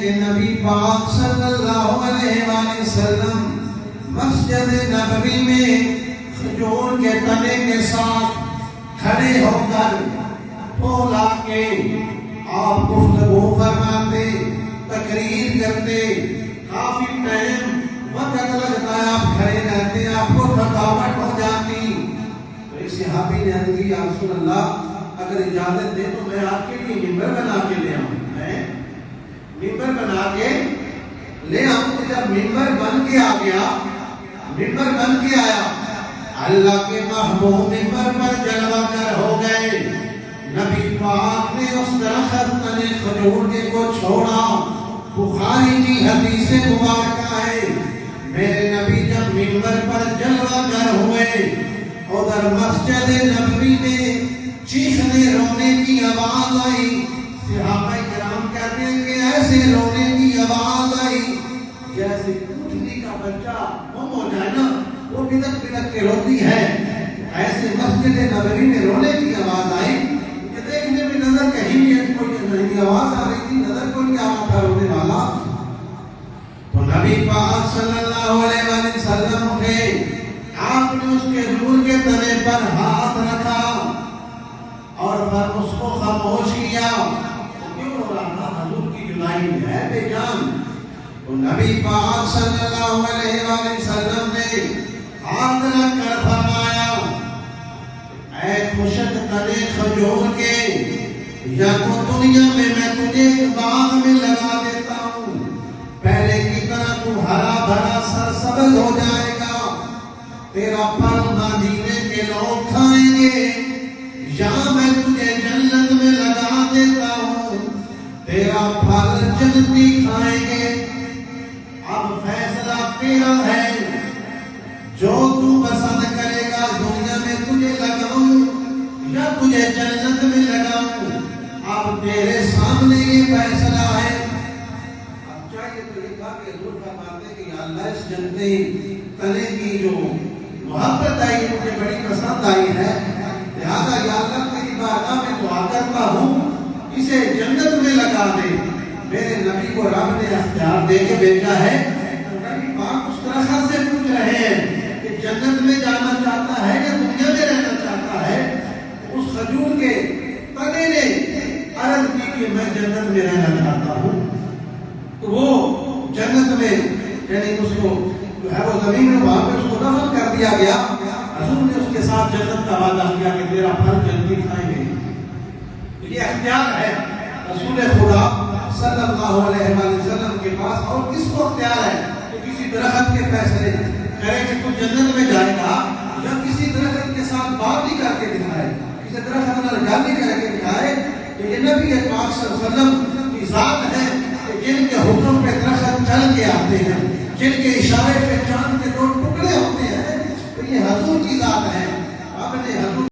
کہ نبی پاک صلی اللہ علیہ وآلہ وسلم مسجد نبوی میں کھجور کے تنے کے ساتھ کھڑے ہو کر پھولا کے آپ گفتگو فرماتے، تقریر کرتے، کافی ٹائم وقت لگتا ہے، آپ کھڑے رہتے، آپ کو تھکاوٹ ہو جاتی۔ تو اس صحابی نے عرض کی، یا رسول اللہ اگر اجازت دے تو میں آپ کے لیے ممبر بنا کے لے آؤں، میں ممبر بنا کے لے آؤں۔ تو جب ممبر بن کے آ گیا، ممبر بن کے آیا، اللہ کے محبوب ممبر پر جلوہ گر ہو گئے۔ نبی پاک نے اس درخت تنے کھجور کے کو چھوڑا۔ بخاری کی حدیث مبارکہ ہے، میرے نبی جب ممبر پر جلوہ گر ہوئے، ادھر مسجد نبوی میں چیخنے رونے کی آواز آئی۔ صحابہ کرام کہتے ہیں کہ ایسے رونے کی آواز آئی جیسے اٹھنے کا بچہ گم ہو جائے نا، وہ بدک بدک کے روتی ہے، ایسے مسجد نبوی میں رونے کی آواز آئی کہ دیکھنے میں نظر کہیں بھی کوئی نہیں آواز آ رہی تھی، نظر کوئی کیا آتا تھا رونے والا۔ تو نبی پاک صلی اللہ علیہ وآلہ وسلم اٹھے، آپ نے اس کے کھجور کے تنے پر ہاتھ رکھا اور پھر اس کو خاموش کیا۔ کیوں رو رہا تھا؟ حضور کی جدائی ہے بے جان۔ تو نبی پاک صلی اللہ علیہ وآلہ وسلم نے ہاتھ رکھ کر فرمایا، اے خشک تنے کھجور کے، یا تو دنیا میں تجھے ایک باغ میں لگا دیتا ہوں، پہلے کی طرح تو ہرا بھرا سرسبز ہو جائے گا، تیرا پھل مدینے کے لوگ کھائیں گے، یا میں تجھے جنت میں لگا دیتا ہوں، تیرا پھل جنتی کھائیں گے۔ اب فیصلہ تیرا ہے، جو تو پسند کرے گا، دنیا میں تجھے لگاؤں یا تجھے جنت میں لگاؤں، اب تیرے سامنے یہ فیصلہ ہے۔ اب چاہیے تو یہ تھا کہ حضور فرماتے کہ یا اللہ اس جنتی تنے کی جو محبت آئی مجھے بڑی پسند آئی ہے، لہذا یا اللہ تیری بارگاہ میں دعا کرتا ہوں اسے جنت میں لگا دے۔ میرے نبی کو رب نے اختیار دے کے بھیجا ہے۔ نبی پاک اس درخت سے پوچھ رہے ہیں کہ جنت میں جانا چاہتا ہے یا دنیا میں رہنا چاہتا ہے؟ اس کھجور کے تنے نے عرض کی کہ میں جنت میں رہنا چاہتا ہوں۔ تو وہ جنت میں یعنی اس کو جو ہے وہ زمین میں وہاں پہ اس کو دفن کر دیا گیا۔ حضور نے اس کے ساتھ جنت کا وعدہ کیا کہ تیرا پھل جنتی کھائیں گے۔ یہ اختیار ہے رسول خدا صلی اللہ علیہ وآلہ وسلم کے پاس، اور کس کو اختیار ہے کہ کسی درخت کے فیصلے کرے کہ تو جنت میں جائے گا، یا کسی درخت کے ساتھ بات نہیں کر کے دکھائے، کسی درخت میں گل نہیں کر کے دکھائے کہ یہ نبی پاک صلی اللہ علیہ وسلم کی ذات ہے کہ جن کے حکم پہ درخت چل کے آتے ہیں، جن کے اشارے پہ چاند کے دو ٹکڑے ہوتے ہیں، تو یہ حضور کی ذات ہے۔ آپ نے حضور